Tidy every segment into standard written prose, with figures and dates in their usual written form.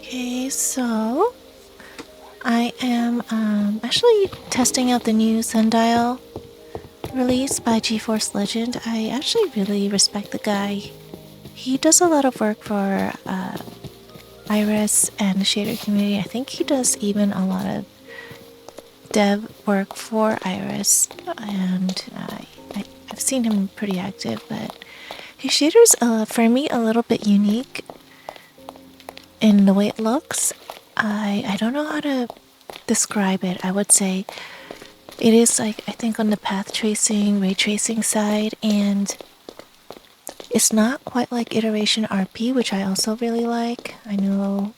Okay, so I am actually testing out the new Sundial release by GeForce Legend. I actually really respect the guy. He does a lot of work for Iris and the shader community. I think he does even a lot of dev work for Iris, and I've seen him pretty active, but his shader's for me a little bit unique in the way it looks. I don't know how to describe it. I would say it is like, I think, on the path tracing, ray tracing side, and it's not quite like iteration RP, which I also really like. I know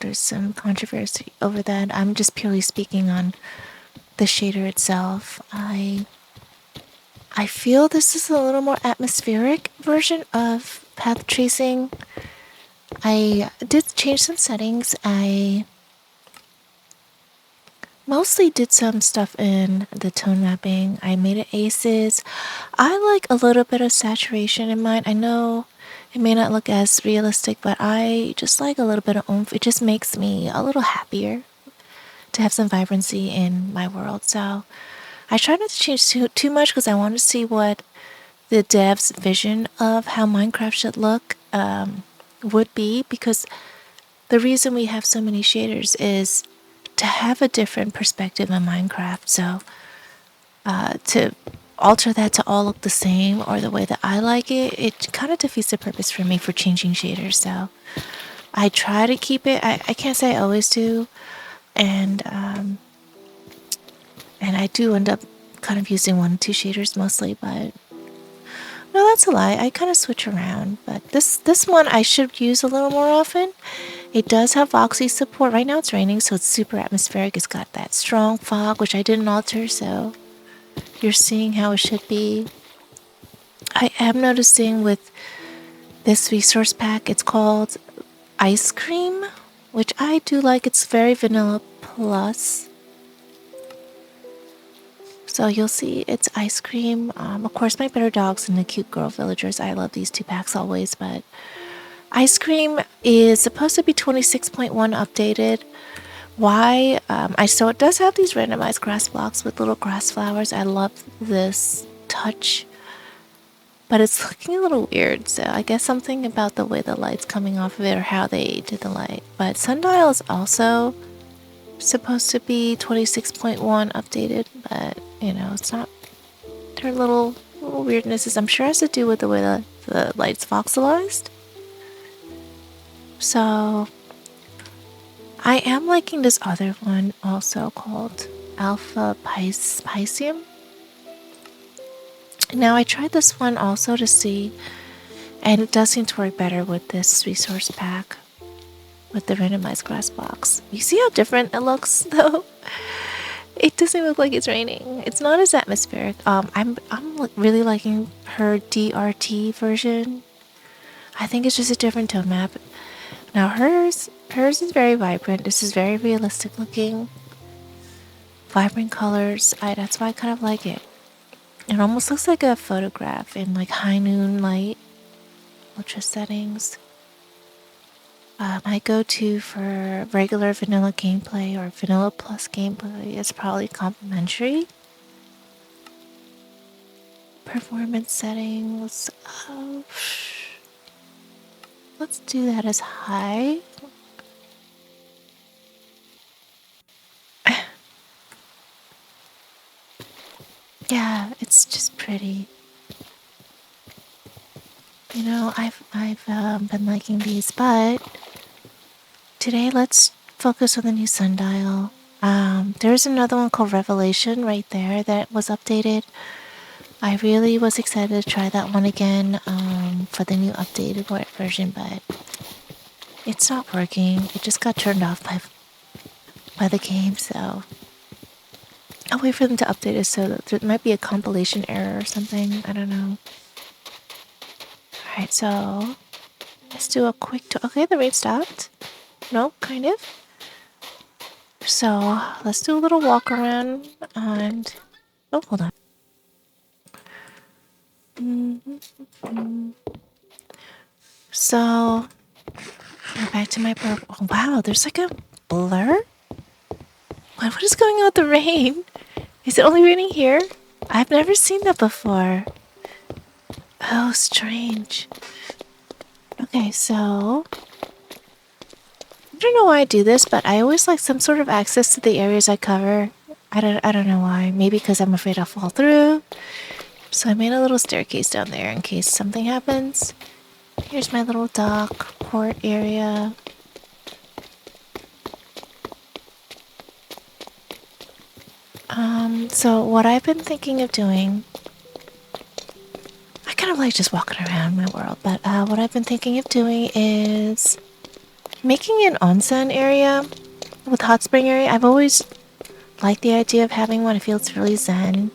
there's some controversy over that. I'm just purely speaking on the shader itself. I feel this is a little more atmospheric version of path tracing. I did change some settings. I mostly did some stuff in the tone mapping. I made it aces. I like a little bit of saturation in mine. I know it may not look as realistic, but I just like a little bit of oomph. It just makes me a little happier to have some vibrancy in my world. So I try not to change too much because I want to see what the dev's vision of how Minecraft should look would be, because the reason we have so many shaders is to have a different perspective in Minecraft. So to alter that to all look the same or the way that I like it, it kind of defeats the purpose for me for changing shaders. So I try to keep it. I can't say I always do, and I do end up kind of using 1 or 2 shaders mostly, but no, that's a lie. I kind of switch around, but this one I should use a little more often. It does have Voxy support. Right now it's raining, so it's super atmospheric. It's got that strong fog, which I didn't alter, so you're seeing how it should be. I am noticing with this resource pack, it's called Ice Cream, which I do like. It's very vanilla plus. So you'll see it's ice cream. Of course, my better dogs and the cute girl villagers. I love these 2 packs always, but ice cream is supposed to be 26.1 updated. Why? So it does have these randomized grass blocks with little grass flowers. I love this touch, but it's looking a little weird. So I guess something about the way the light's coming off of it or how they did the light. But Sundial is also supposed to be 26.1 updated, but you know, it's not. There are little weirdnesses. I'm sure it has to do with the way the light's voxelized. So I am liking this other one also called Alpha Piscium. Now I tried this one also to see, and it does seem to work better with this resource pack with the randomized grass box. You see how different it looks though? It doesn't look like it's raining. It's not as atmospheric. I'm really liking her DRT version. I think it's just a different tone map. Now hers is very vibrant. This is very realistic looking. Vibrant colors. That's why I kind of like it. It almost looks like a photograph in like high noon light. Ultra settings. My go-to for regular vanilla gameplay or vanilla plus gameplay is probably complimentary. Performance settings. Let's do that as high. Yeah, it's just pretty. You know, I've been liking these, but today let's focus on the new Sundial. There's another one called Revelation right there that was updated. I really was excited to try that one again for the new updated version, but it's not working. It just got turned off by the game, so I'll wait for them to update it. So there might be a compilation error or something. I don't know. Alright, so let's do a quick okay, the rain stopped. No, kind of. So let's do a little walk around and oh, hold on. So back to my purple. Oh, wow, there's like a blur? What is going on with the rain? Is it only raining here? I've never seen that before. Oh, strange. Okay, so I don't know why I do this, but I always like some sort of access to the areas I cover. I don't know why. Maybe because I'm afraid I'll fall through. So I made a little staircase down there in case something happens. Here's my little dock port area. So what I've been thinking of doing, I kind of like just walking around my world, but what I've been thinking of doing is making an onsen area with hot spring area. I've always liked the idea of having one. It feels really zen.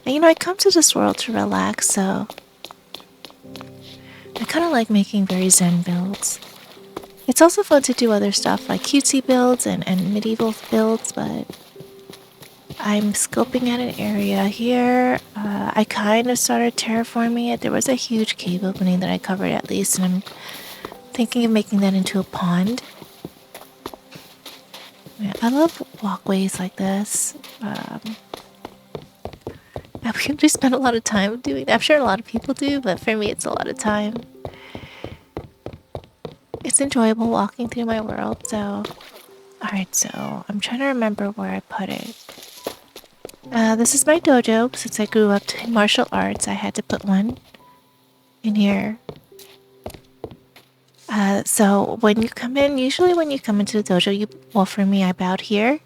And you know, I come to this world to relax, so I kind of like making very zen builds. It's also fun to do other stuff like cutesy builds and medieval builds, but I'm scoping out an area here. I kind of started terraforming it. There was a huge cave opening that I covered at least, and I'm thinking of making that into a pond. Yeah, I love walkways like this. I usually spend a lot of time doing that. I'm sure a lot of people do, but for me it's a lot of time. It's enjoyable walking through my world, so... Alright, so I'm trying to remember where I put it. This is my dojo. Since I grew up doing martial arts, I had to put one in here. So when you come in, usually when you come into the dojo, well, for me, I bowed here.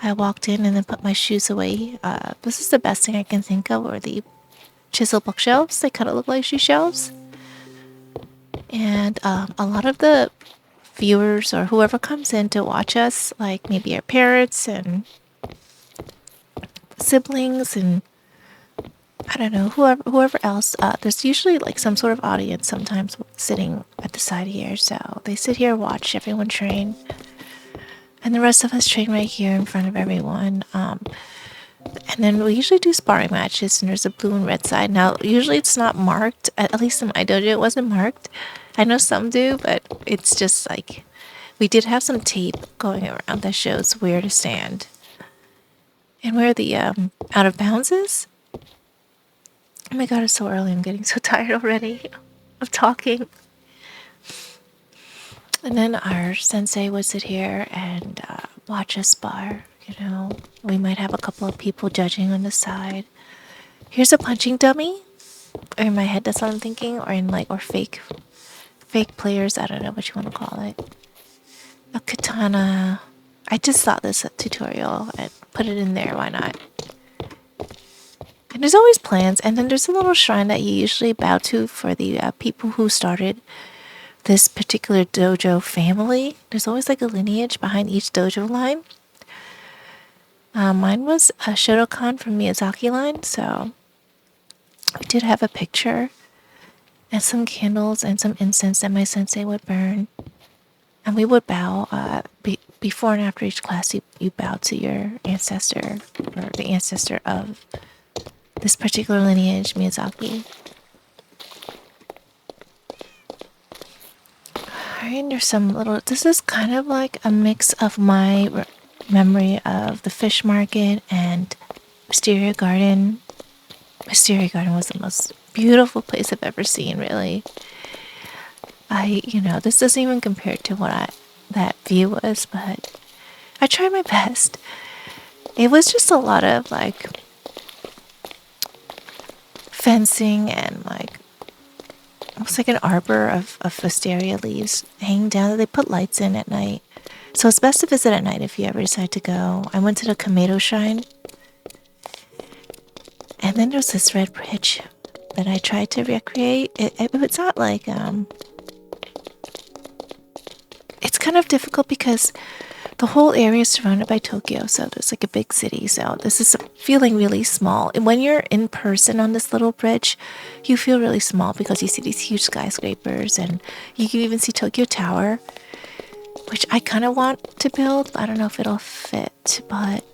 I walked in and then put my shoes away. This is the best thing I can think of, or the chisel bookshelves. They kind of look like shoe shelves. And a lot of the viewers or whoever comes in to watch us, like maybe our parents and siblings and I don't know, whoever else, there's usually like some sort of audience sometimes sitting at the side here. So they sit here, watch everyone train. And the rest of us train right here in front of everyone. And then we usually do sparring matches, and there's a blue and red side. Now, usually it's not marked. At least in my dojo, it wasn't marked. I know some do, but it's just like... We did have some tape going around that shows where to stand. And where the out of bounds is. Oh my god, it's so early. I'm getting so tired already of talking. And then our sensei would sit here and watch us spar. You know, we might have a couple of people judging on the side. Here's a punching dummy. Or in my head, that's what I'm thinking. Or in like, or fake players. I don't know what you want to call it. A katana. I just thought this a tutorial and put it in there. Why not? And there's always plans. And then there's a little shrine that you usually bow to for the people who started this particular dojo family. There's always like a lineage behind each dojo line. Mine was a Shotokan from Miyazaki line, so we did have a picture and some candles and some incense that my sensei would burn. And we would bow before and after each class. You bow to your ancestor or the ancestor of this particular lineage, Miyazaki. Alright, there's some little... This is kind of like a mix of my memory of the fish market and Wisteria Garden. Wisteria Garden was the most beautiful place I've ever seen, really. You know, this doesn't even compare to what that view was, but I tried my best. It was just a lot of, like, fencing and, like, almost like an arbor of wisteria leaves hanging down that they put lights in at night. So it's best to visit at night if you ever decide to go. I went to the Kamedo Shrine. And then there's this red bridge that I tried to recreate. It's not like, it's kind of difficult because the whole area is surrounded by Tokyo, so there's like a big city, so this is feeling really small. And when you're in person on this little bridge, you feel really small because you see these huge skyscrapers, and you can even see Tokyo Tower, which I kind of want to build. I don't know if it'll fit, but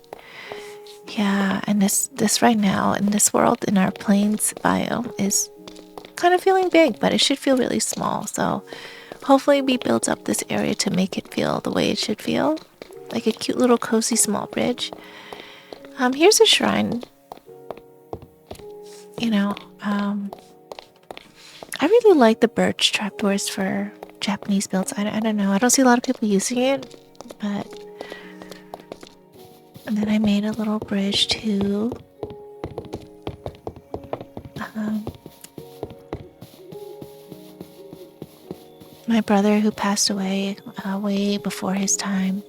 yeah, and this right now, in this world, in our plains biome, is kind of feeling big, but it should feel really small, so hopefully we built up this area to make it feel the way it should feel. Like a cute little cozy small bridge. Here's a shrine. You know, I really like the birch trapdoors for Japanese builds. I don't know. I don't see a lot of people using it, but... And then I made a little bridge too. My brother who passed away way before his time.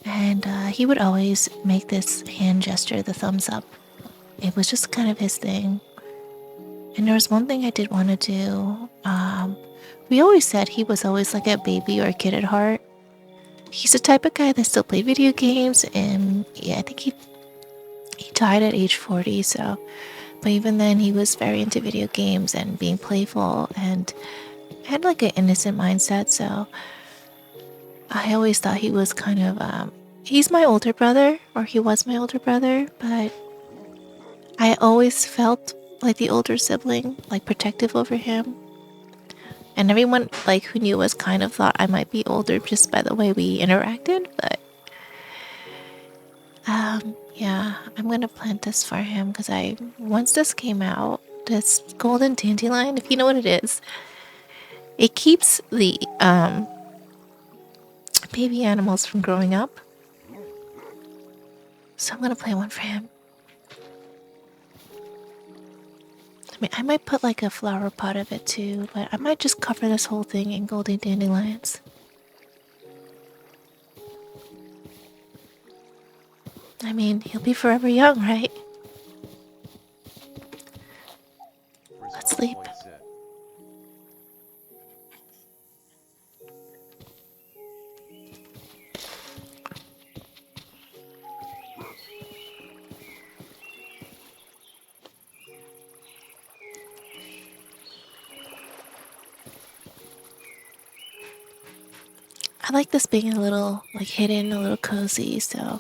And he would always make this hand gesture, the thumbs up. It was just kind of his thing. And there was one thing I did want to do. We always said he was always like a baby or a kid at heart. He's the type of guy that still played video games, and yeah, I think he died at age 40, so... But even then, he was very into video games and being playful, and had like an innocent mindset, so... I always thought he was kind of, he's my older brother, or he was my older brother, but I always felt like the older sibling, like protective over him. And everyone like who knew us kind of thought I might be older just by the way we interacted, but yeah, I'm gonna plant this for him because once this came out, this golden dandelion, if you know what it is, it keeps the baby animals from growing up. So I'm gonna plant one for him. I mean, I might put like a flower pot of it too, but I might just cover this whole thing in golden dandelions. I mean, he'll be forever young, right? Let's sleep. I like this being a little, like, hidden, a little cozy, so...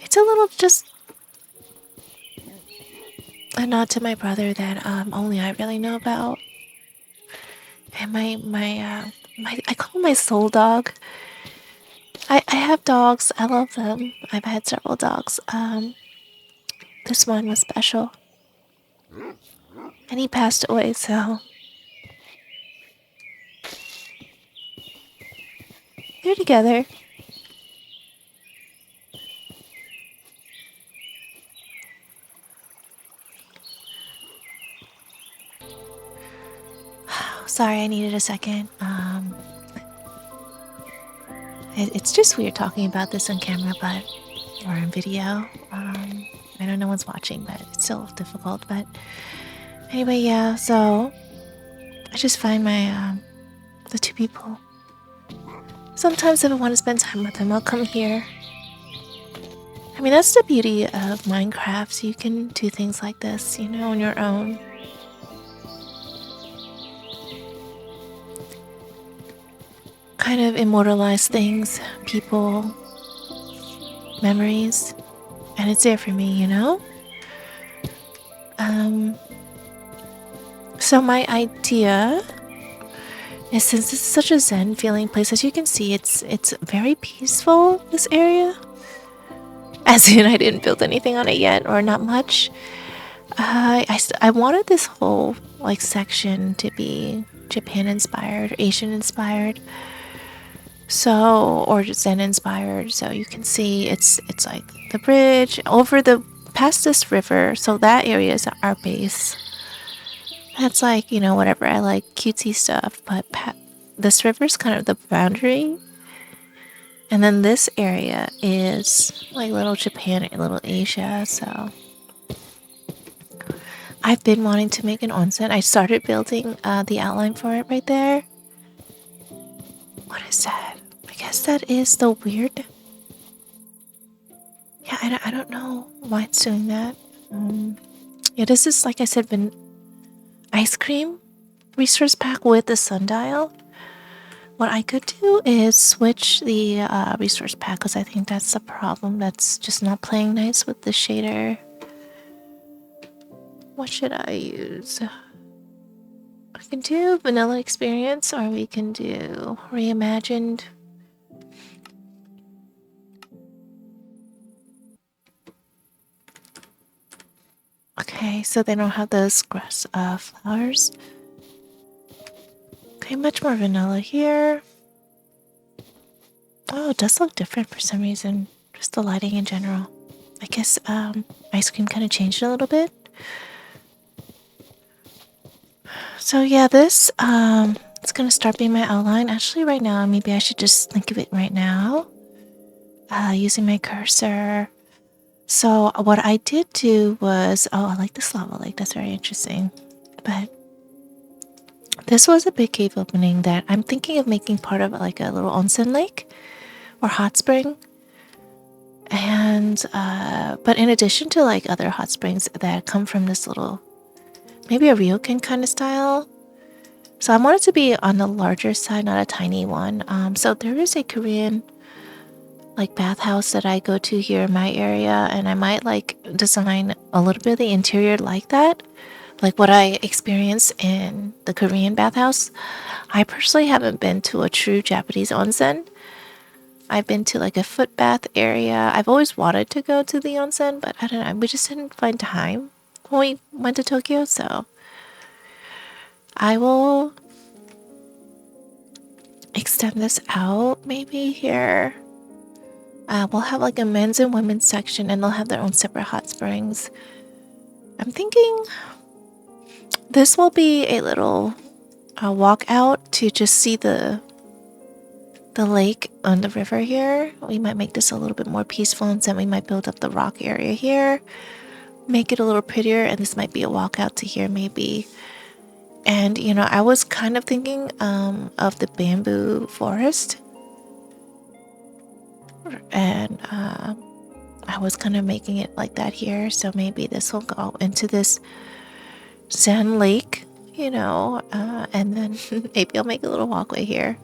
It's a little just... a nod to my brother that only I really know about. And I call him my soul dog. I have dogs, I love them. I've had several dogs. This one was special. And he passed away, so... They're together. Sorry, I needed a second. It's just weird talking about this on camera, but... or on video. I know no one's watching, but it's still difficult, but... Anyway, yeah, so... I just find my, the two people. Sometimes if I want to spend time with them, I'll come here. I mean, that's the beauty of Minecraft. You can do things like this, you know, on your own. Kind of immortalize things, people, memories, and it's there for me, you know? So my idea is, since this is such a zen feeling place, as you can see, it's very peaceful, this area. As in, I didn't build anything on it yet, or not much. I wanted this whole, like, section to be Japan-inspired, Asian-inspired. So, or Zen-inspired. So you can see it's like the bridge over past this river. So that area is our base. That's like, you know, whatever. I like cutesy stuff, but this river's kind of the boundary. And then this area is like little Japan, little Asia, so... I've been wanting to make an onsen. I started building the outline for it right there. What is that? I guess that is the weird... Yeah, I don't know why it's doing that. Yeah, this is, like I said, been ice cream resource pack with the sundial. What I could do is switch the resource pack, because I think that's the problem. That's just not playing nice with the shader. What should I use? can do vanilla experience, or we can do reimagined. Okay, so they don't have those grass flowers. Okay, much more vanilla here. Oh, it does look different for some reason. Just the lighting in general. I guess ice cream kind of changed a little bit. So yeah, this it's gonna start being my outline. Actually, right now, maybe I should just think of it right now. Using my cursor. So what I did do was, oh, I like this lava lake. That's very interesting. But this was a big cave opening that I'm thinking of making part of like a little onsen lake or hot spring. And but in addition to like other hot springs that come from this little, maybe a ryokan kind of style. So I want it to be on the larger side, not a tiny one. So there is a Korean like bathhouse that I go to here in my area, and I might like design a little bit of the interior like that, like what I experienced in the Korean bathhouse. I personally haven't been to a true Japanese onsen. I've been to like a foot bath area. I've always wanted to go to the onsen, but I don't know, we just didn't find time when we went to Tokyo. So I will extend this out maybe here. We'll have like a men's and women's section, and they'll have their own separate hot springs. I'm thinking this will be a little walk out to just see the lake on the river here. We might make this a little bit more peaceful, and then we might build up the rock area here, make it a little prettier, and this might be a walk out to here maybe. And you know, I was kind of thinking of the bamboo forest, and I was kind of making it like that here. So maybe this will go into this sand lake, you know, and then maybe I'll make a little walkway here.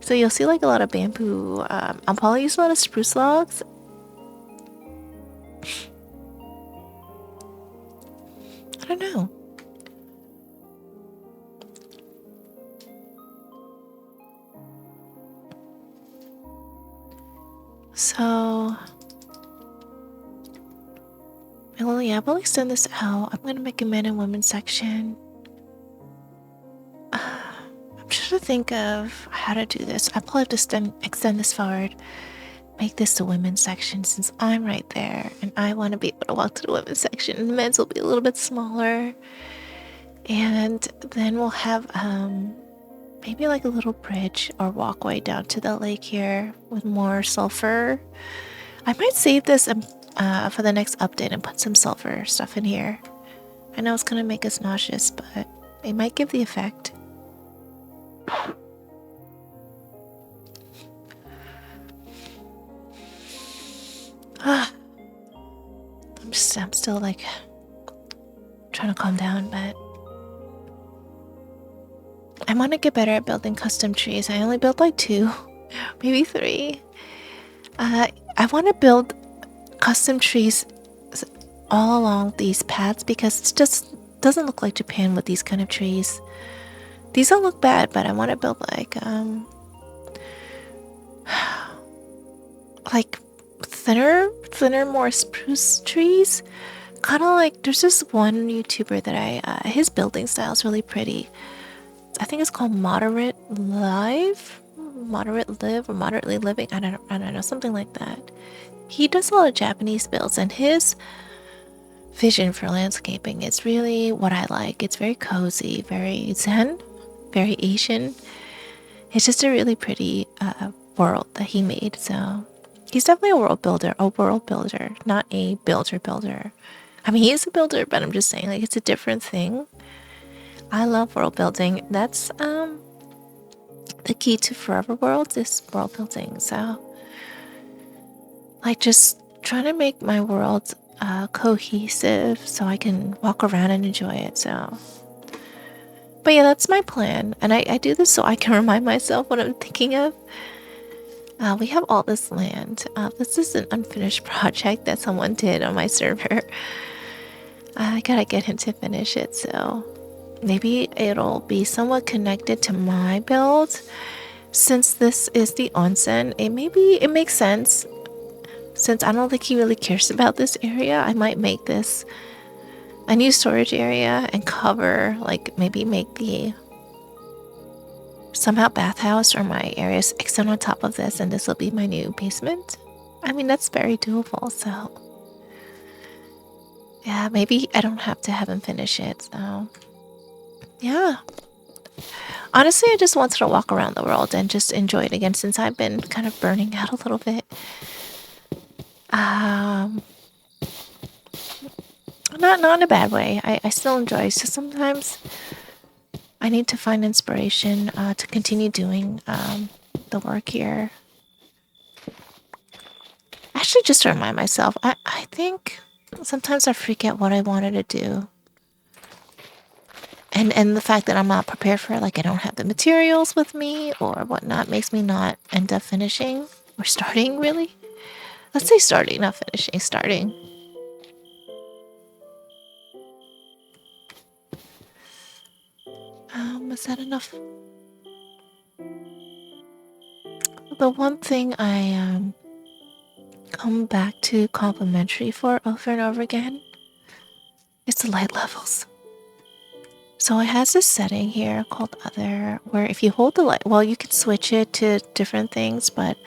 So you'll see like a lot of bamboo. I'll probably use a lot of spruce logs. I don't know. So, well, yeah, we'll extend this out. I'm gonna make a men and women section. I'm trying to think of how to do this. I probably have to extend this forward, make this the women's section since I'm right there, and I want to be able to walk to the women's section. And the men's will be a little bit smaller, and then we'll have maybe like a little bridge or walkway down to the lake here with more sulfur. I might save this for the next update and put some sulfur stuff in here. I know it's gonna make us nauseous, but it might give the effect. I'm still like trying to calm down, but I want to get better at building custom trees. I only built like 2, maybe 3. I want to build custom trees all along these paths because it just doesn't look like Japan with these kind of trees. These don't look bad, but I want to build like thinner, more spruce trees. Kind of like there's this one YouTuber that his building style is really pretty. I think it's called Moderate Live, Moderate Live, or Moderately Living. I don't know, something like that. He does a lot of Japanese builds, and his vision for landscaping is really what I like. It's very cozy, very zen, very Asian. It's just a really pretty world that he made. So he's definitely a world builder, not a builder. I mean, he is a builder, but I'm just saying, like, it's a different thing. I love world building. That's the key to forever worlds is world building. So, like, just trying to make my world cohesive so I can walk around and enjoy it. So, but yeah, that's my plan, and I do this so I can remind myself what I'm thinking of. We have all this land. This is an unfinished project that someone did on my server. I gotta get him to finish it, so maybe it'll be somewhat connected to my build. Since this is the onsen, it makes sense. Since I don't think he really cares about this area, I might make this a new storage area and cover, like maybe make the somehow bathhouse or my areas extend on top of this, and this will be my new basement. I mean, that's very doable. So yeah, maybe I don't have to have him finish it. So yeah. Honestly, I just wanted to walk around the world and just enjoy it again since I've been kind of burning out a little bit. Um, not in a bad way. I still enjoy. So sometimes I need to find inspiration to continue doing the work here. Actually, just to remind myself, I think sometimes I forget what I wanted to do. And the fact that I'm not prepared for it, like I don't have the materials with me or whatnot, makes me not end up finishing or starting, really. Let's say starting, not finishing, starting. Is that enough? The one thing I come back to complimentary for over and over again is the light levels. So it has this setting here called Other, where if you hold the light, well, you can switch it to different things, but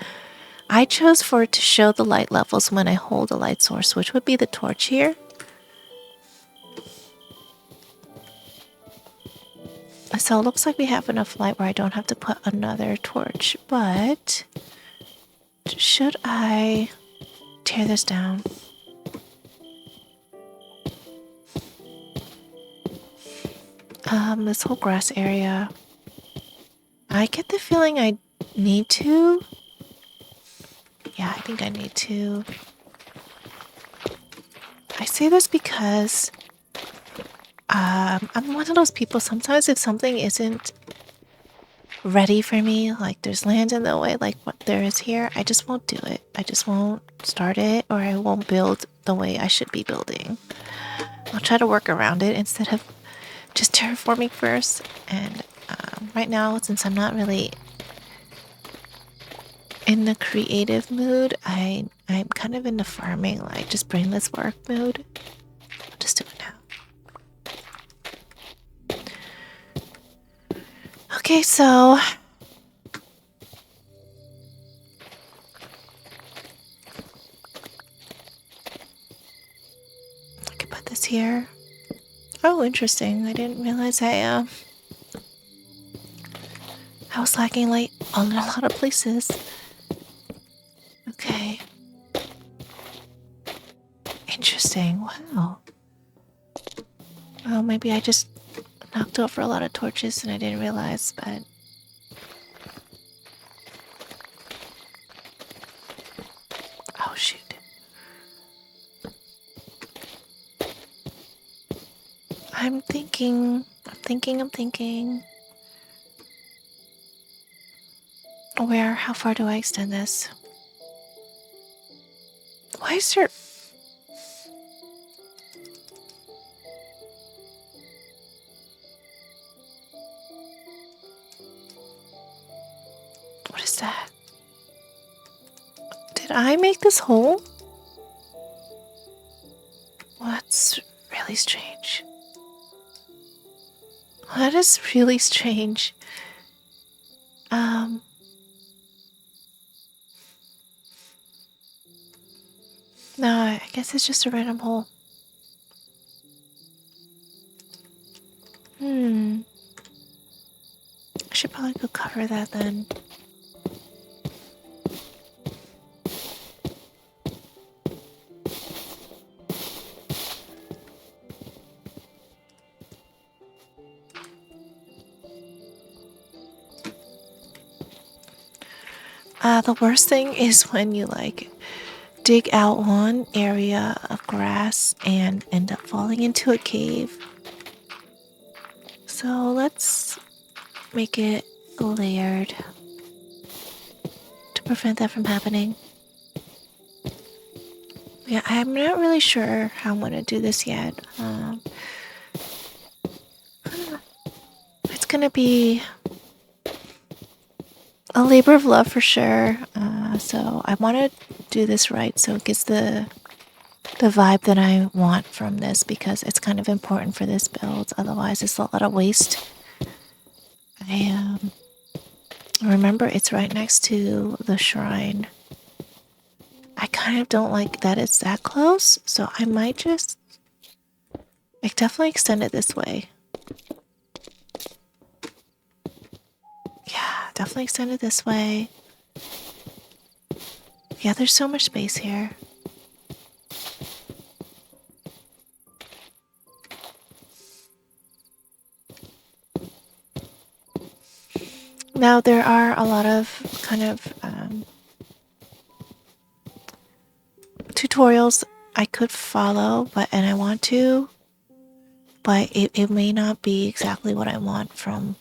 I chose for it to show the light levels when I hold a light source, which would be the torch here. So it looks like we have enough light where I don't have to put another torch, but should I tear this down? This whole grass area, I get the feeling I need to. Yeah, I think I need to. I say this because I'm one of those people, sometimes if something isn't ready for me, like there's land in the way, like what there is here, I just won't do it. I just won't start it, or I won't build the way I should be building. I'll try to work around it instead of just terraforming first. And right now, since I'm not really in the creative mood, I'm kind of in the farming, like just brainless work mood. I'll just do it now. Okay, so I could put this here. Oh, interesting. I didn't realize I was lacking light on a lot of places. Okay. Interesting. Wow. Well, maybe I just knocked over a lot of torches and I didn't realize, but oh shoot. I'm thinking. How far do I extend this? Why is there... What is that? Did I make this hole? Well, that's really strange. That is really strange. No, I guess it's just a random hole. I should probably go cover that then. The worst thing is when you like dig out one area of grass and end up falling into a cave. So let's make it layered to prevent that from happening. Yeah, I'm not really sure how I'm gonna do this yet. gonna be a labor of love for sure. So I want to do this right so it gets the vibe that I want from this, because it's kind of important for this build. Otherwise, it's a lot of waste. I remember it's right next to the shrine. I kind of don't like that it's that close, so I might just definitely extend it this way. Yeah, definitely extend it this way. Yeah, there's so much space here. Now, there are a lot of kind of tutorials I could follow, and I want to, but it may not be exactly what I want from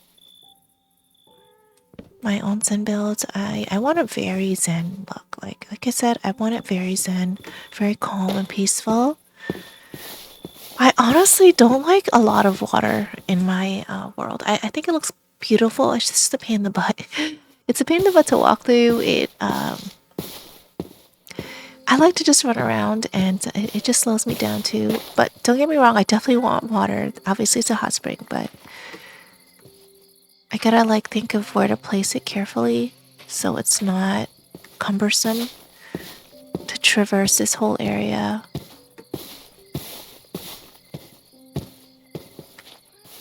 my onsen builds. I want a very zen look. Like I said, I want it very zen, very calm and peaceful. I honestly don't like a lot of water in my world. I think it looks beautiful. It's just a pain in the butt. It's a pain in the butt to walk through. I like to just run around, and it just slows me down too. But don't get me wrong, I definitely want water. Obviously, it's a hot spring, but I gotta think of where to place it carefully so it's not cumbersome to traverse this whole area.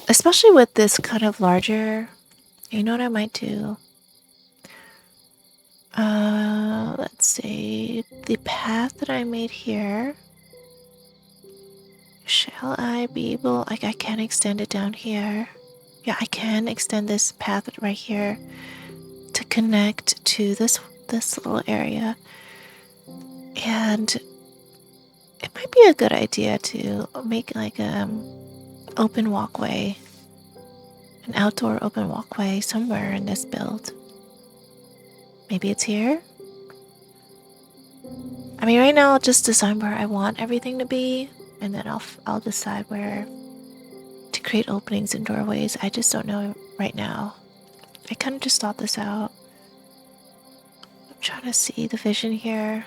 Especially with this kind of larger, you know what I might do? Let's see, the path that I made here. Shall I be able, I can extend it down here. Yeah, I can extend this path right here to connect to this little area. And it might be a good idea to make open walkway, an outdoor open walkway somewhere in this build. Maybe it's here? I mean, right now I'll just design where I want everything to be, and then I'll decide where to create openings and doorways. I just don't know right now. I kind of just thought this out. I'm trying to see the vision here.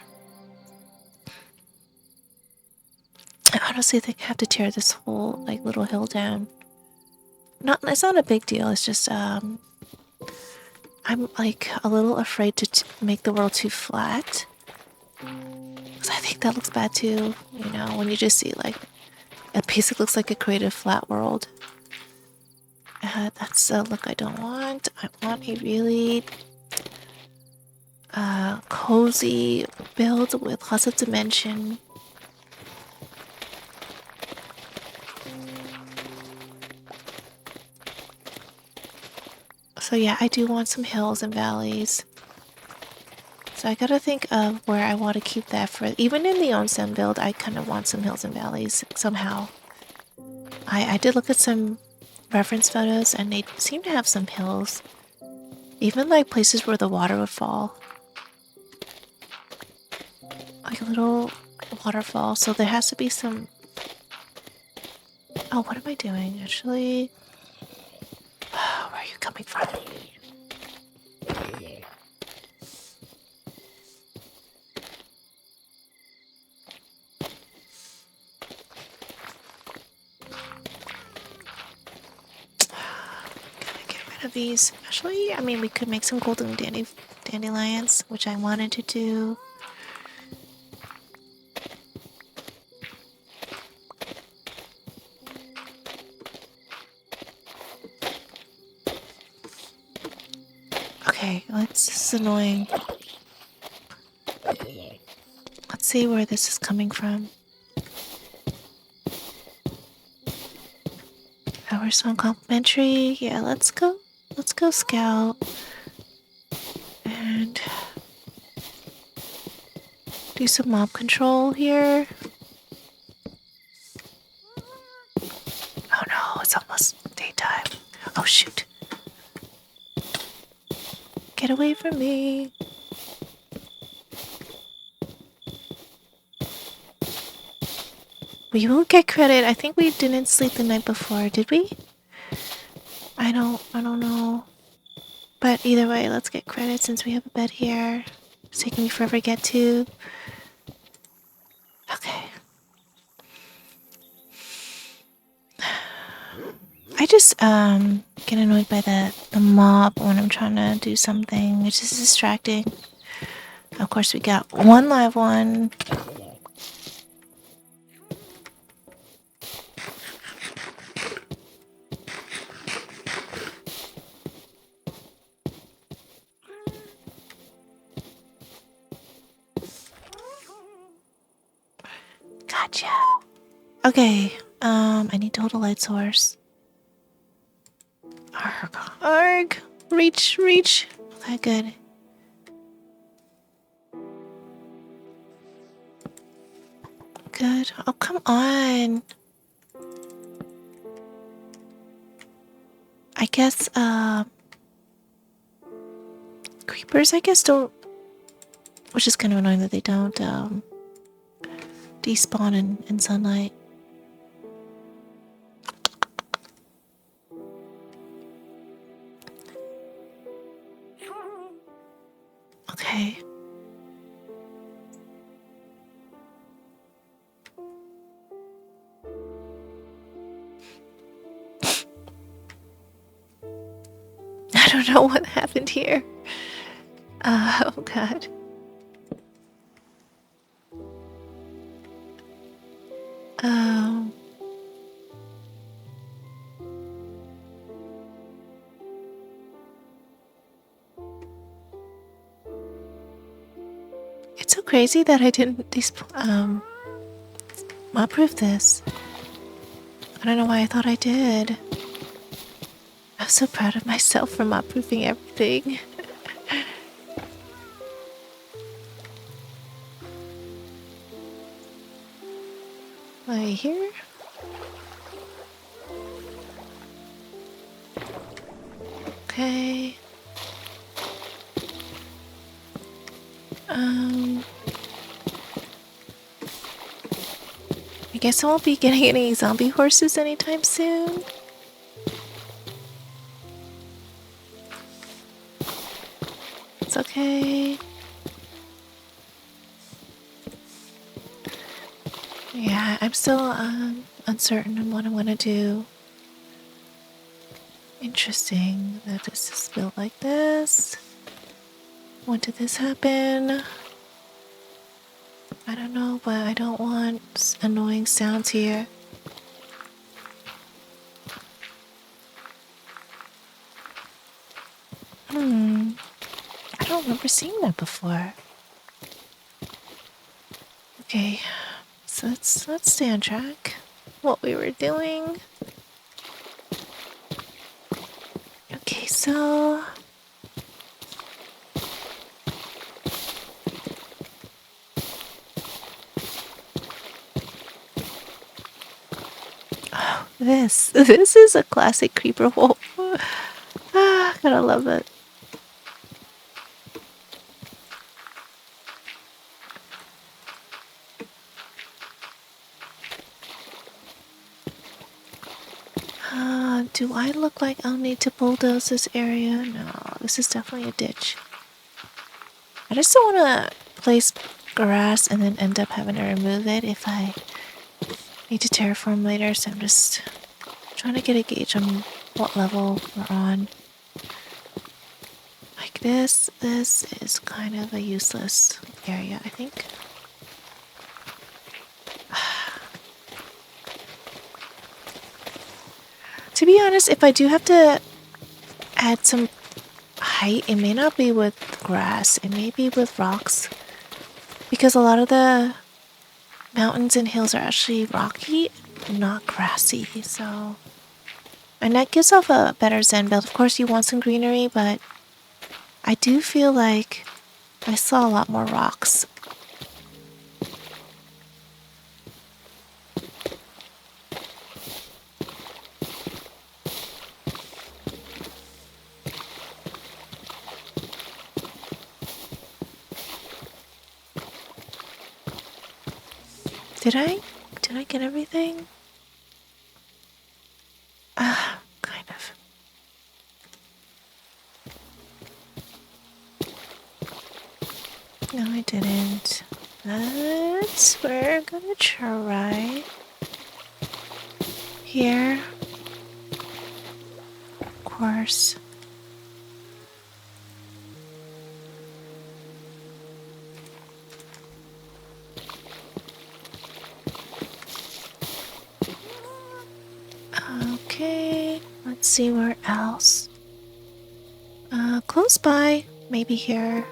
I honestly think I have to tear this whole little hill down. It's not a big deal. It's just I'm a little afraid to make the world too flat, because I think that looks bad too. You know, when you just see it basically looks like a creative flat world. That's a look I don't want. I want a really cozy build with lots of dimension. So yeah, I do want some hills and valleys. So I gotta think of where I want to keep that for. Even in the onsen build, I kind of want some hills and valleys somehow. I did look at some reference photos, and they seem to have some hills. Even places where the water would fall. Like a little waterfall. So there has to be some... Oh, what am I doing? Actually... Where are you coming from? Of these. Actually, I mean, we could make some golden dandelions, which I wanted to do. Okay, this is annoying. Let's see where this is coming from. Our song complimentary. Yeah, let's go. Let's go scout. And do some mob control here. Oh no, it's almost daytime. Oh shoot. Get away from me. We won't get credit. I think we didn't sleep the night before, did we? I don't know. But either way, let's get credit since we have a bed here. It's taking me forever to get to. Okay. I just get annoyed by the mob when I'm trying to do something. It's just distracting. Of course, we got one live one. Gotcha. Okay. I need to hold a light source. Arg. Arg. Reach, reach. Okay, good. Good. Oh, come on. I guess, creepers, I guess, don't... Which is kind of annoying that they don't, despawn in sunlight. Okay. I don't know what happened here. Oh god. Um. It's so crazy that I didn't mob-proof this. I don't know why I thought I did. I'm so proud of myself for mob-proofing everything. Right here. Okay. I guess I won't be getting any zombie horses anytime soon. It's okay. Yeah, I'm still uncertain on what I want to do. Interesting that this is built like this. When did this happen? I don't know, but I don't want annoying sounds here. I don't remember seeing that before. Okay, so let's stay on track. What we were doing. Okay, so this is a classic creeper wolf. Ah, gotta love it. Do I look like I'll need to bulldoze this area? No, this is definitely a ditch. I just don't want to place grass and then end up having to remove it if I need to terraform later, so I'm just trying to get a gauge on what level we're on. Like this is kind of a useless area, I think. To be honest, if I do have to add some height, it may not be with grass, it may be with rocks. Because a lot of the mountains and hills are actually rocky, not grassy, so... And that gives off a better zen build. Of course, you want some greenery, but I do feel like I saw a lot more rocks. Did I get everything? Kind of. No, I didn't. But we're gonna try here. Of course. Okay, let's see where else. Close by, maybe here.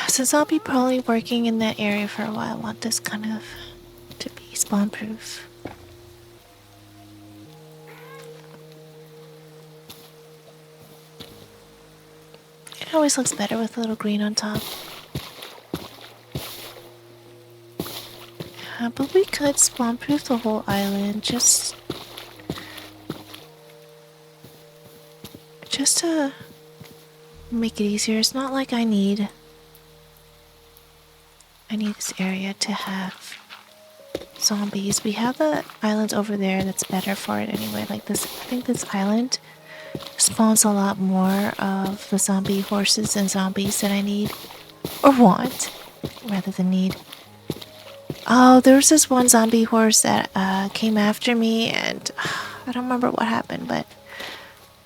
Since I'll be probably working in that area for a while, I want this kind of to be spawn proof. It always looks better with a little green on top. But we could spawn proof the whole island just to make it easier. It's not like I need this area to have zombies. We have the island over there that's better for it anyway. Like this, I think this island spawns a lot more of the zombie horses and zombies that I need or want rather than need. Oh, there was this one zombie horse that came after me, and I don't remember what happened, but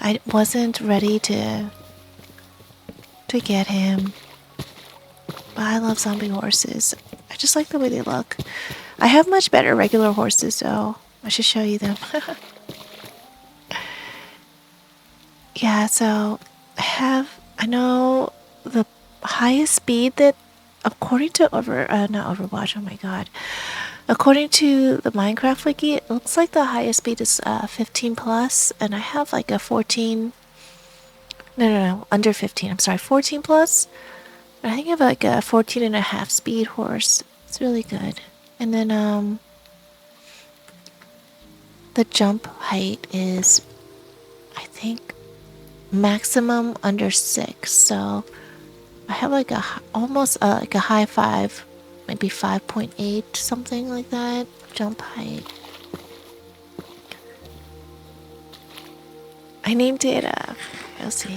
I wasn't ready to get him. But I love zombie horses. I just like the way they look. I have much better regular horses, though. I should show you them. Yeah, so I know the highest speed that, according to not Overwatch, oh my god. According to the Minecraft wiki, it looks like the highest speed is 15 plus, and I have like a 14. No, under 15. I'm sorry, 14 plus. I think I have like a 14 and a half speed horse. It's really good. And then the jump height is, I think, maximum under 6. So I have like almost like a high 5, maybe 5.8, something like that jump height. I named it let's see.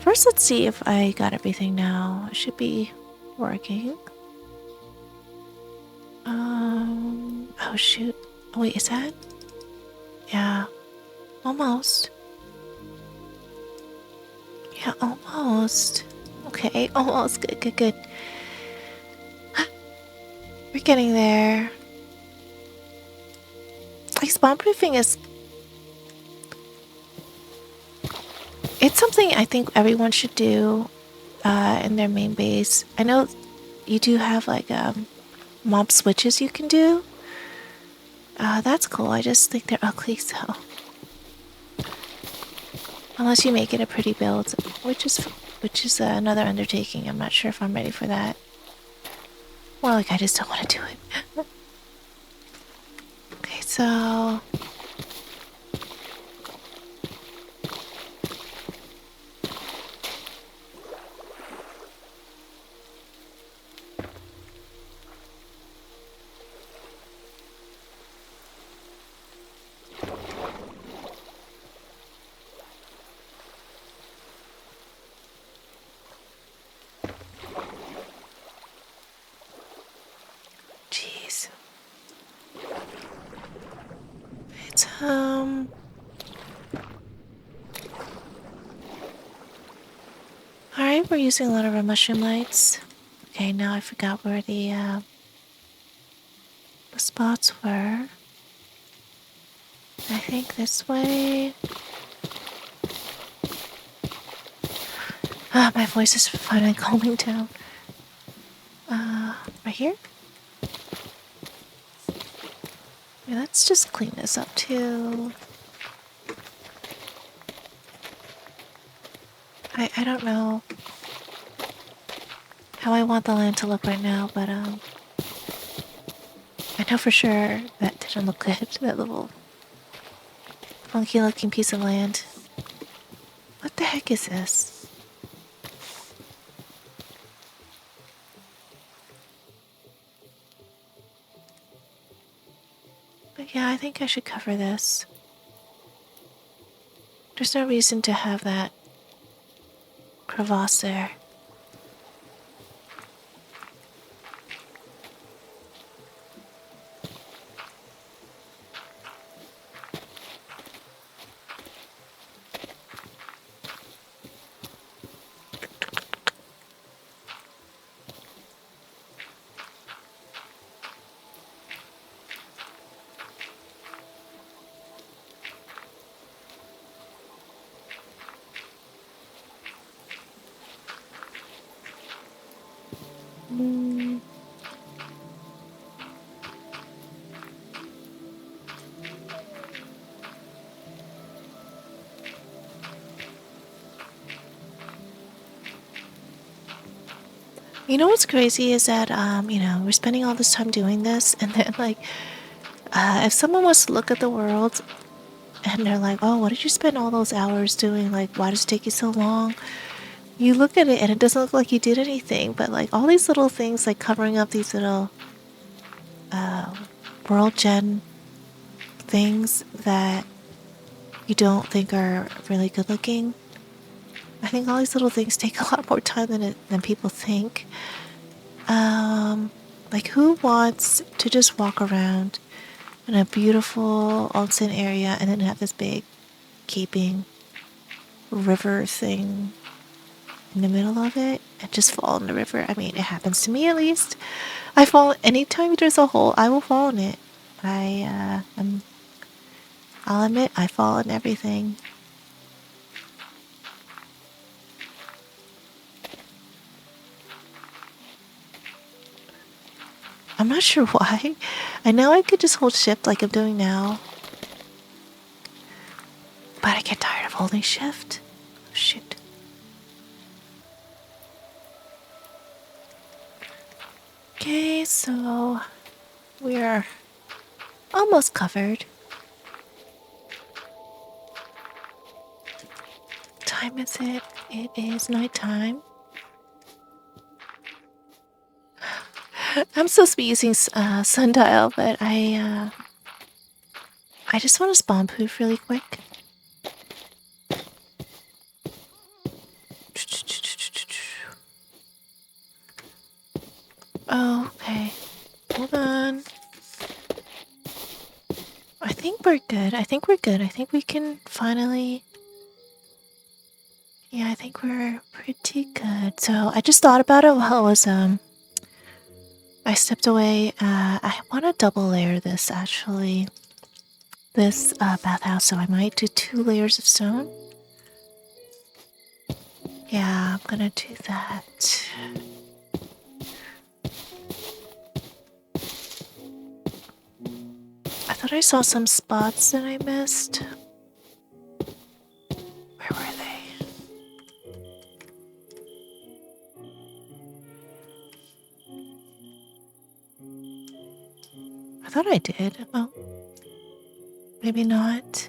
First, let's see if I got everything now. It should be working. Oh shoot. Oh, wait, is that? Yeah. Almost. Yeah, almost. Okay, almost. Good. We're getting there. Like, spawn proofing is... It's something I think everyone should do in their main base. I know you do have, like, mob switches you can do. That's cool. I just think they're ugly, so... Unless you make it a pretty build, which is another undertaking. I'm not sure if I'm ready for that. More like I just don't want to do it. Okay, so... Jeez. It's, Alright, we're using a lot of our mushroom lights. Okay, now I forgot where the spots were. I think this way. Ah, my voice is finally calming down. Right here? Yeah, let's just clean this up too. I don't know how I want the land to look right now, but I know for sure that didn't look good. That little funky looking piece of land. What the heck is this? But yeah, I think I should cover this. There's no reason to have that crevasse there. Mm. You know what's crazy is that, we're spending all this time doing this, and then, like, if someone wants to look at the world and they're like, oh, what did you spend all those hours doing? Like, why does it take you so long? You look at it and it doesn't look like you did anything, but, like, all these little things, like covering up these little world gen things that you don't think are really good looking. I think all these little things take a lot more time than people think. Like, who wants to just walk around in a beautiful onsen area and then have this big gaping river thing in the middle of it and just fall in the river? I mean, it happens to me at least. I fall anytime there's a hole. I will fall in it. I'll admit I fall in everything. I'm not sure why. I know I could just hold shift like I'm doing now, but I get tired of holding shift. Oh, shoot. Okay, so we're almost covered. What time is it? It is nighttime. I'm supposed to be using Sundial, but I just want to spawn poof really quick. Oh, okay. Hold on. I think we're good. I think we can finally... Yeah, I think we're pretty good. So I just thought about it while I stepped away. I want to double layer this, actually. This bathhouse, so I might do 2 layers of stone. Yeah, I'm gonna do that. I thought I saw some spots that I missed. Where were they? I thought I did. Oh, maybe not.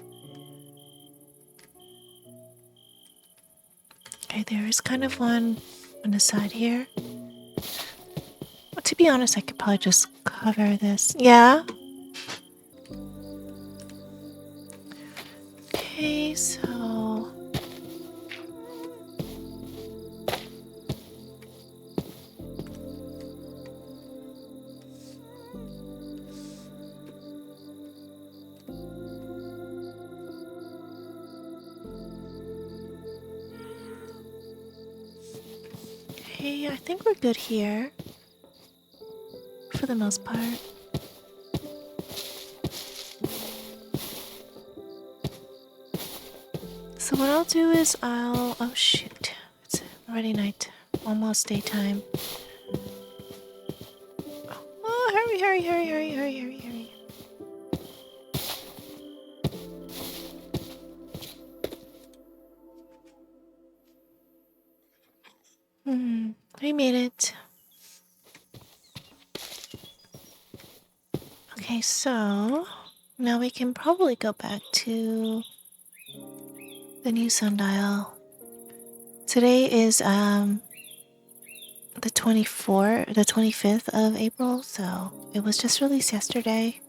Okay, there is kind of one on the side here. Well, to be honest, I could probably just cover this. Yeah? Okay, so... Okay, I think we're good here. For the most part. So what I'll do is oh shoot. It's already night. Almost daytime. Oh, hurry, hurry, hurry, hurry, hurry, hurry, hurry. We made it. Okay, so now we can probably go back to the new sundial. Today is the 25th of April, so it was just released yesterday.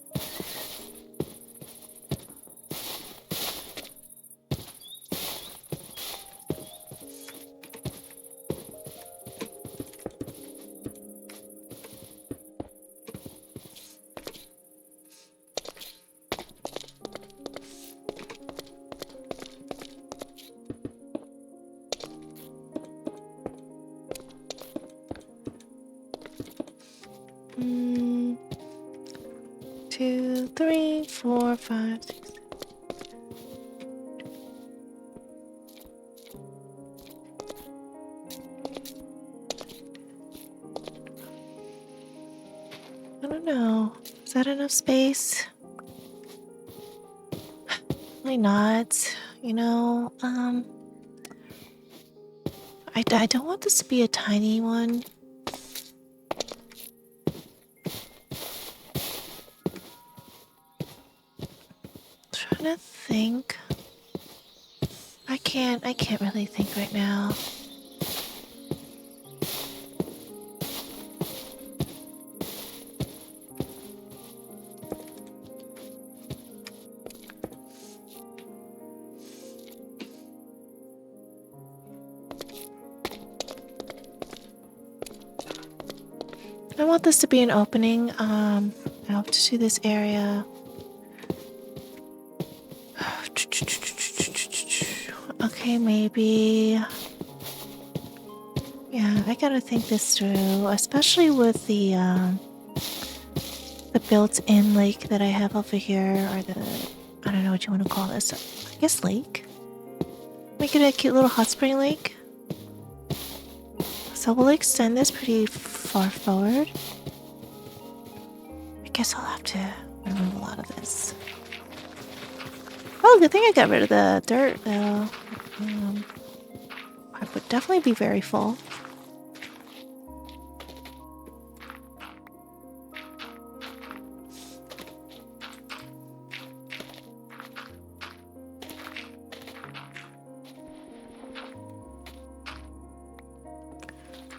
Mm, 2, 3, 4, 5, 6. I don't know. Is that enough space? Probably not. You know, I don't want this to be a tiny one. Trying to think. I can't really think right now. I want this to be an opening out to this area. Okay, maybe. Yeah, I gotta think this through, especially with the built-in lake that I have over here, or the, I don't know what you want to call this. I guess lake. Make it a cute little hot spring lake. So we'll extend this pretty far forward. I guess I'll have to remove a lot of this. Oh, good thing I got rid of the dirt, though. I would definitely be very full.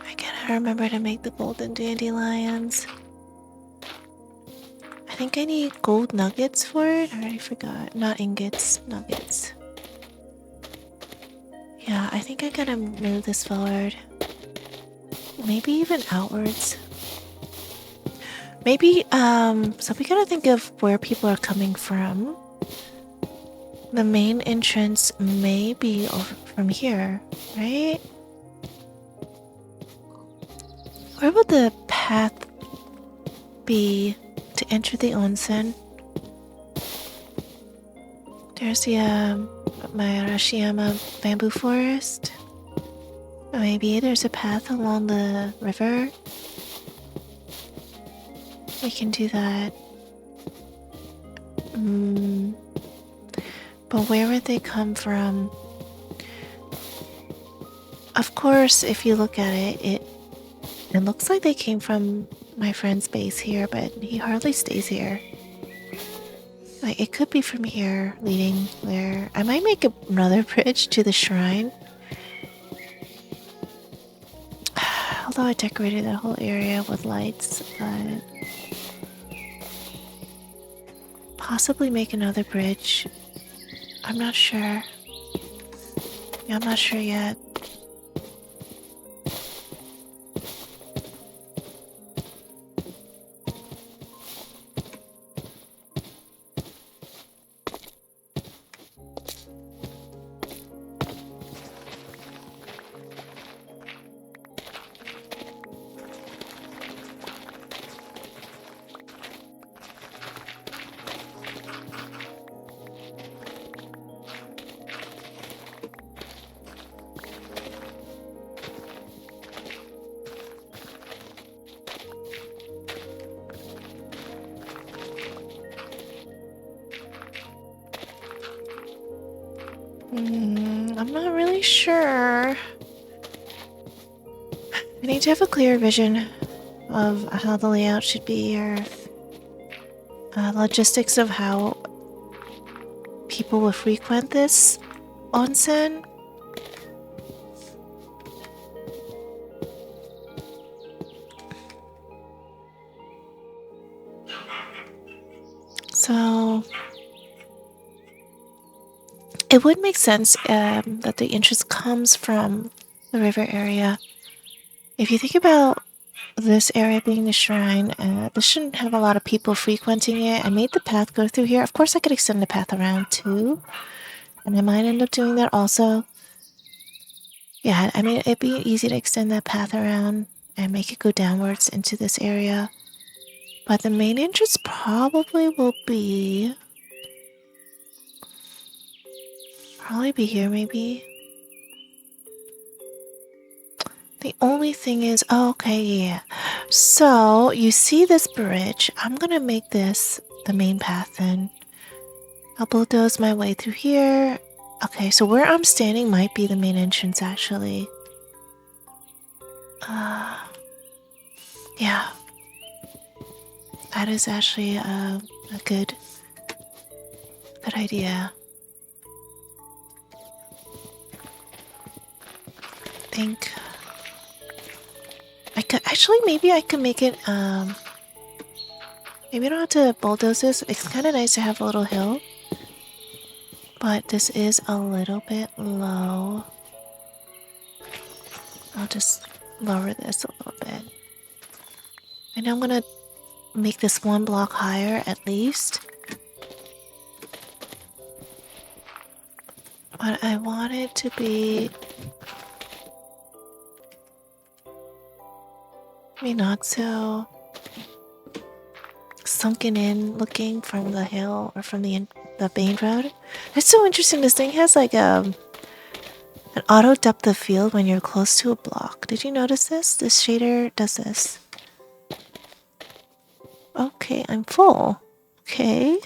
I gotta remember to make the golden dandelions. I think I need gold nuggets for it. I already forgot. Not ingots, nuggets. Yeah, I think I gotta move this forward. Maybe even outwards. Maybe, so we gotta think of where people are coming from. The main entrance may be over from here, right? Where would the path be to enter the onsen? There's the Arashiyama bamboo forest. Maybe there's a path along the river. We can do that. But where would they come from? Of course, if you look at it, it looks like they came from my friend's base here, but he hardly stays here. Like, it could be from here, leading there. I might make another bridge to the shrine. Although I decorated that whole area with lights, but possibly make another bridge. I'm not sure. Yeah, I'm not sure yet. I'm not really sure. I need to have a clear vision of how the layout should be, or logistics of how people will frequent this onsen. So it would make sense that the interest comes from the river area. If you think about this area being the shrine, this shouldn't have a lot of people frequenting it. I made the path go through here. Of course, I could extend the path around too, and I might end up doing that also. Yeah, I mean, it'd be easy to extend that path around and make it go downwards into this area. But the main entrance probably will be... Probably be here, maybe. The only thing is... Oh, okay, yeah. So, you see this bridge. I'm gonna make this the main path then. I'll bulldoze my way through here. Okay, so where I'm standing might be the main entrance, actually. Yeah. That is actually a good idea. I think I could actually, maybe I could make it maybe I don't have to bulldoze this. It's kind of nice to have a little hill, but this is a little bit low. I'll just lower this a little bit. And I'm gonna make this one block higher at least. But I want it to be maybe not so sunken in looking from the hill or from the main road. It's so interesting. This thing has like an auto depth of field when you're close to a block. Did you notice this? This shader does this. Okay, I'm full. Okay.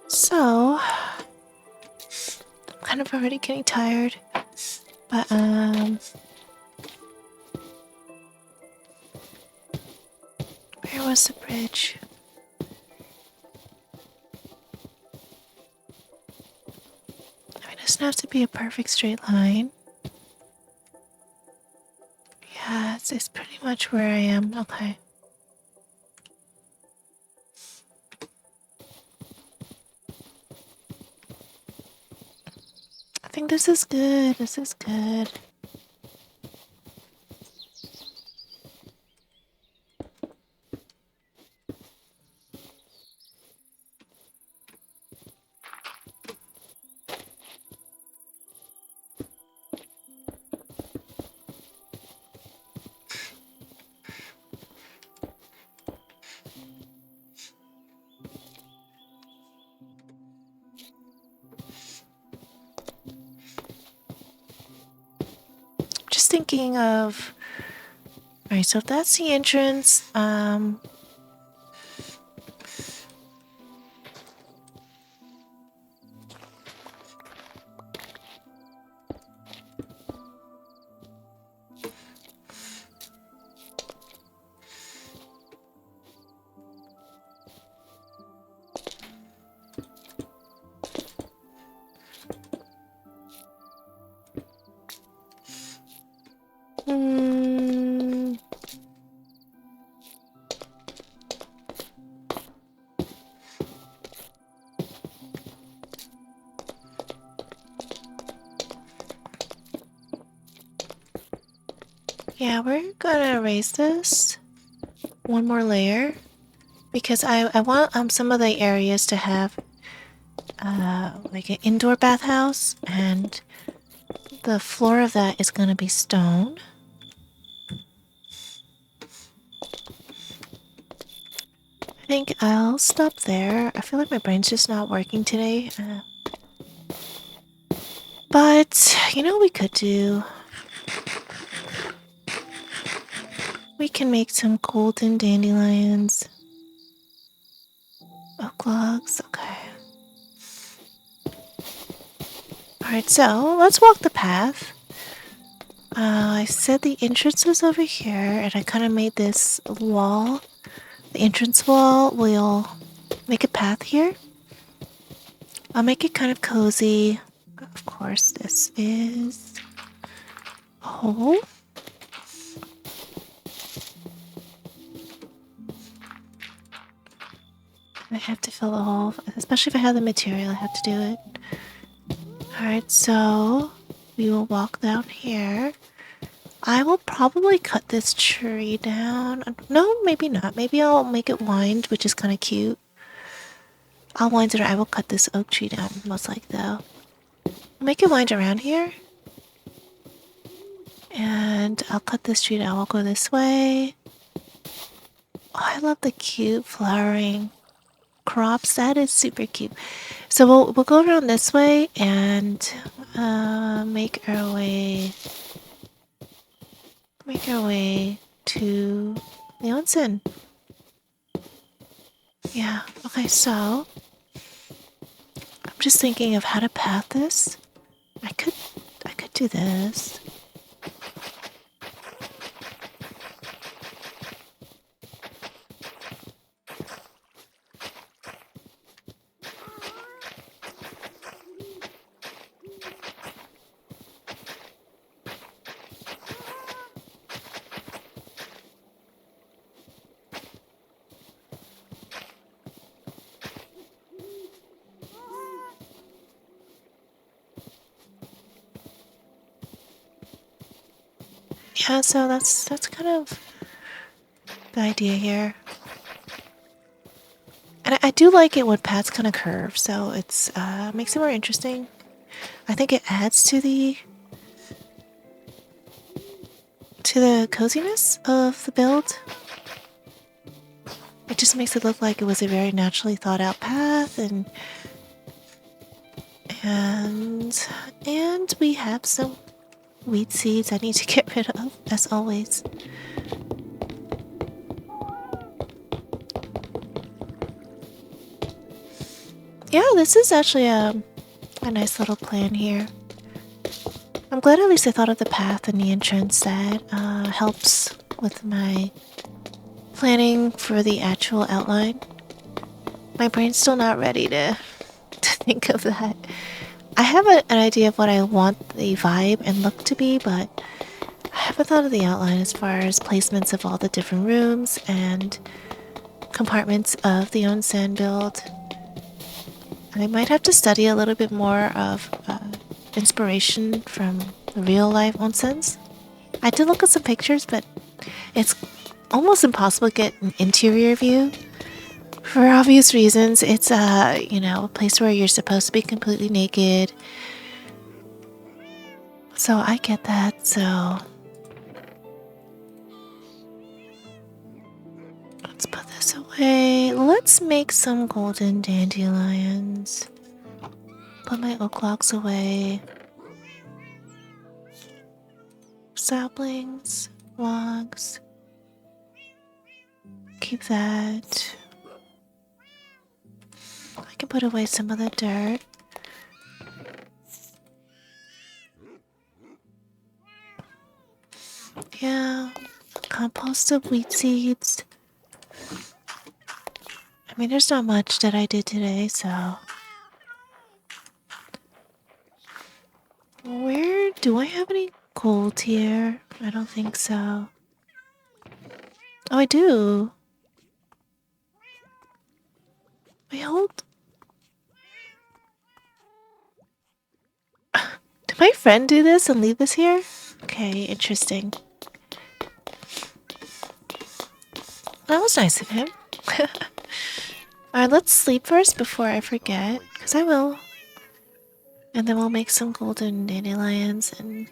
So, I'm kind of already getting tired, but where was the bridge? I mean, it doesn't have to be a perfect straight line. Yeah, it's pretty much where I am. Okay. I think this is good. This is good. Just thinking of... Alright, so if that's the entrance, yeah, we're gonna raise this one more layer because I want some of the areas to have like an indoor bathhouse, and the floor of that is gonna be stone. I think I'll stop there. I feel like my brain's just not working today. But you know what we could do? We can make some golden dandelions. Oak logs, okay. Alright, so let's walk the path. I said the entrance was over here, and I kind of made this wall. The entrance wall will make a path here. I'll make it kind of cozy. Of course, this is a hole. I have to fill the hole, especially if I have the material, I have to do it. Alright, so we will walk down here. I will probably cut this tree down. No, maybe not. Maybe I'll make it wind, which is kind of cute. I'll wind it, or I will cut this oak tree down, most likely though. make it wind around here. And I'll cut this street out. I'll go this way. Oh, I love the cute flowering crops. That is super cute. So we'll go around this way and make our way to the onsen. Yeah. Okay. So I'm just thinking of how to path this. I could do this. Yeah, so that's kind of the idea here. And I do like it when paths kind of curve, so it's makes it more interesting. I think it adds to the coziness of the build. It just makes it look like it was a very naturally thought out path, and we have some weed seeds I need to get rid of, as always. Yeah, this is actually a nice little plan here. I'm glad at least I thought of the path and the entrance. That helps with my planning for the actual outline. My brain's still not ready to think of that. I have an idea of what I want the vibe and look to be, but I haven't thought of the outline as far as placements of all the different rooms and compartments of the onsen build. I might have to study a little bit more of inspiration from the real life onsens. I did look at some pictures, but it's almost impossible to get an interior view. For obvious reasons, it's a place where you're supposed to be completely naked. So I get that, so let's put this away. Let's make some golden dandelions. Put my oak logs away. Saplings, logs. Keep that. I can put away some of the dirt. Yeah, compost of wheat seeds. I mean, there's not much that I did today, so... Where do I have any gold here? I don't think so. Oh, I do. Wait, hold. Did my friend do this and leave this here? Okay, interesting. That was nice of him. Alright, let's sleep first before I forget, because I will. And then we'll make some golden dandelions and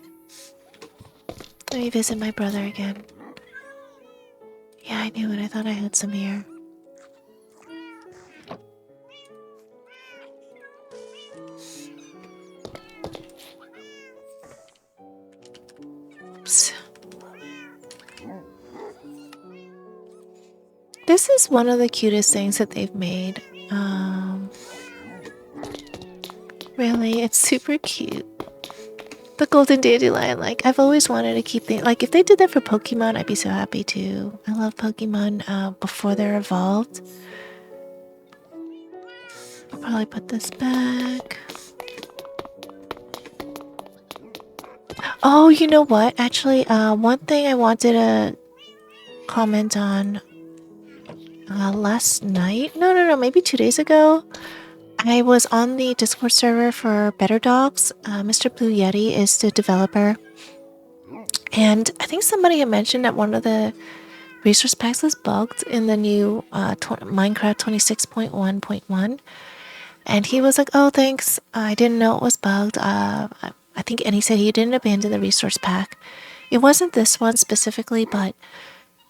maybe visit my brother again. Yeah, I knew it. I thought I had some here. Oops. This is one of the cutest things that they've made. Really, it's super cute. The golden dandelion, like, I've always wanted to keep things. Like, if they did that for Pokemon, I'd be so happy too. I love Pokemon before they're evolved. I'll probably put this back. Oh, you know what? Actually, one thing I wanted to comment on last night. No, maybe 2 days ago. I was on the Discord server for Better Dogs. Mr. Blue Yeti is the developer. And I think somebody had mentioned that one of the resource packs was bugged in the new Minecraft 26.1.1. And he was like, oh, thanks. I didn't know it was bugged. I think, and he said he didn't abandon the resource pack. It wasn't this one specifically, but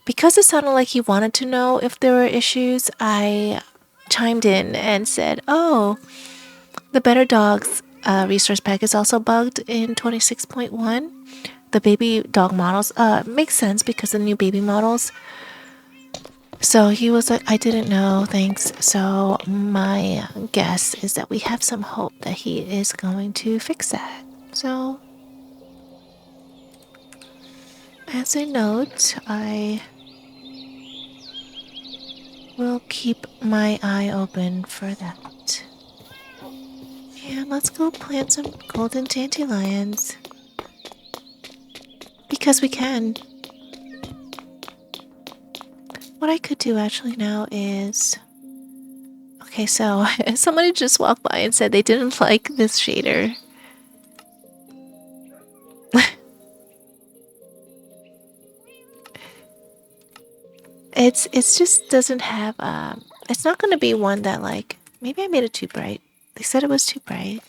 because it sounded like he wanted to know if there were issues, I chimed in and said, oh, the Better Dogs resource pack is also bugged in 26.1. The baby dog models makes sense because of the new baby models. So he was like, I didn't know, thanks. So my guess is that we have some hope that he is going to fix that. So, as a note, I will keep my eye open for that. And let's go plant some golden dandelions. Because we can. What I could do actually now is... Okay, so somebody just walked by and said they didn't like this shader. It's just doesn't have it's not gonna be one that like maybe I made it too bright. They said it was too bright.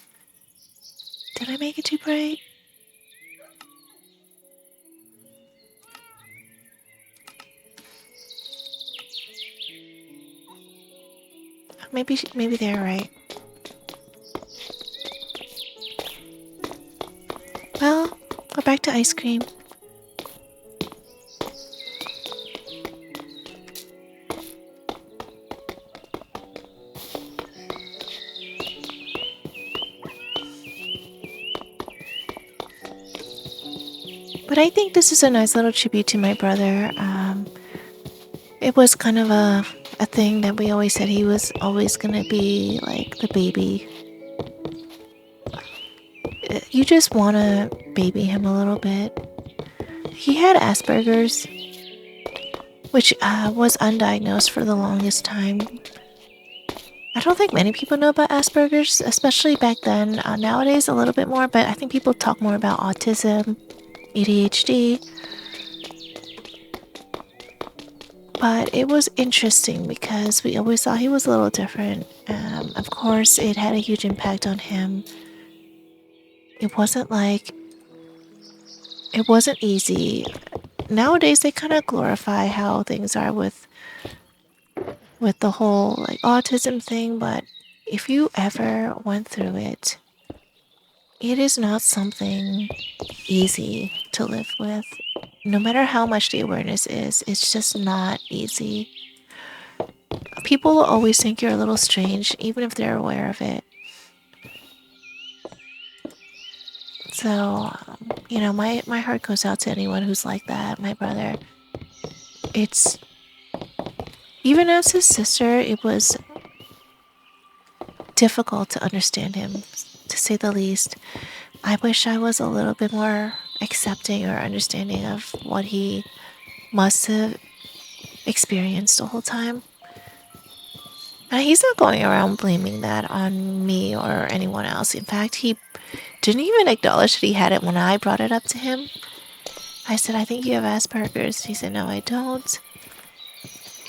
Did I make it too bright? Maybe they're right. Well, go back to ice cream. But I think this is a nice little tribute to my brother. It was kind of a thing that we always said he was always gonna be like the baby. You just wanna baby him a little bit. He had Asperger's, which was undiagnosed for the longest time. I don't think many people know about Asperger's, especially back then. Nowadays, a little bit more, but I think people talk more about autism, ADHD. But it was interesting because we always thought he was a little different. Of course, it had a huge impact on him. It wasn't easy. Nowadays, they kind of glorify how things are with the whole like autism thing, but if you ever went through it, it is not something easy to live with. No matter how much the awareness is, it's just not easy. People will always think you're a little strange, even if they're aware of it. So, my heart goes out to anyone who's like that. My brother, it's even as his sister, it was difficult to understand him, to say the least. I wish I was a little bit more accepting or understanding of what he must have experienced the whole time. And he's not going around blaming that on me or anyone else. In fact, he didn't even acknowledge that he had it when I brought it up to him. I said, I think you have Asperger's. He said, no, I don't.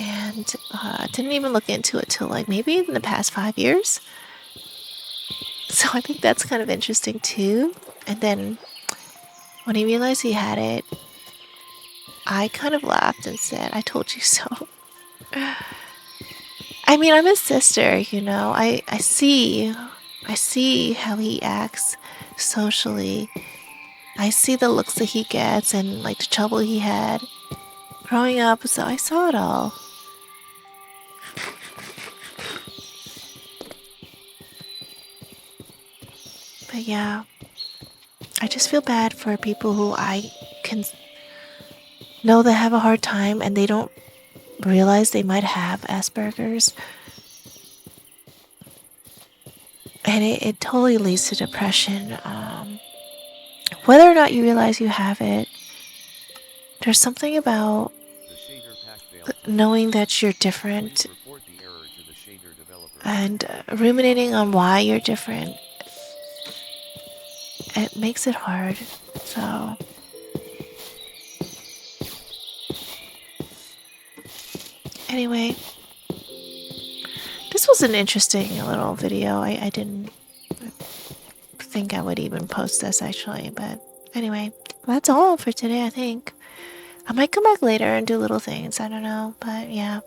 And didn't even look into it till like maybe in the past 5 years. So I think that's kind of interesting too. And then when he realized he had it, I kind of laughed and said, I told you so. I mean, I'm his sister, I see how he acts socially. I see the looks that he gets and like the trouble he had growing up, so I saw it all. But yeah, I just feel bad for people who I can know they have a hard time and they don't realize they might have Asperger's. And it totally leads to depression. Whether or not you realize you have it, there's something about knowing that you're different and ruminating on why you're different. It makes it hard. So anyway, this was an interesting little video. I didn't think I would even post this actually, but anyway, that's all for today, I think. I might come back later and do little things, I don't know, but yeah.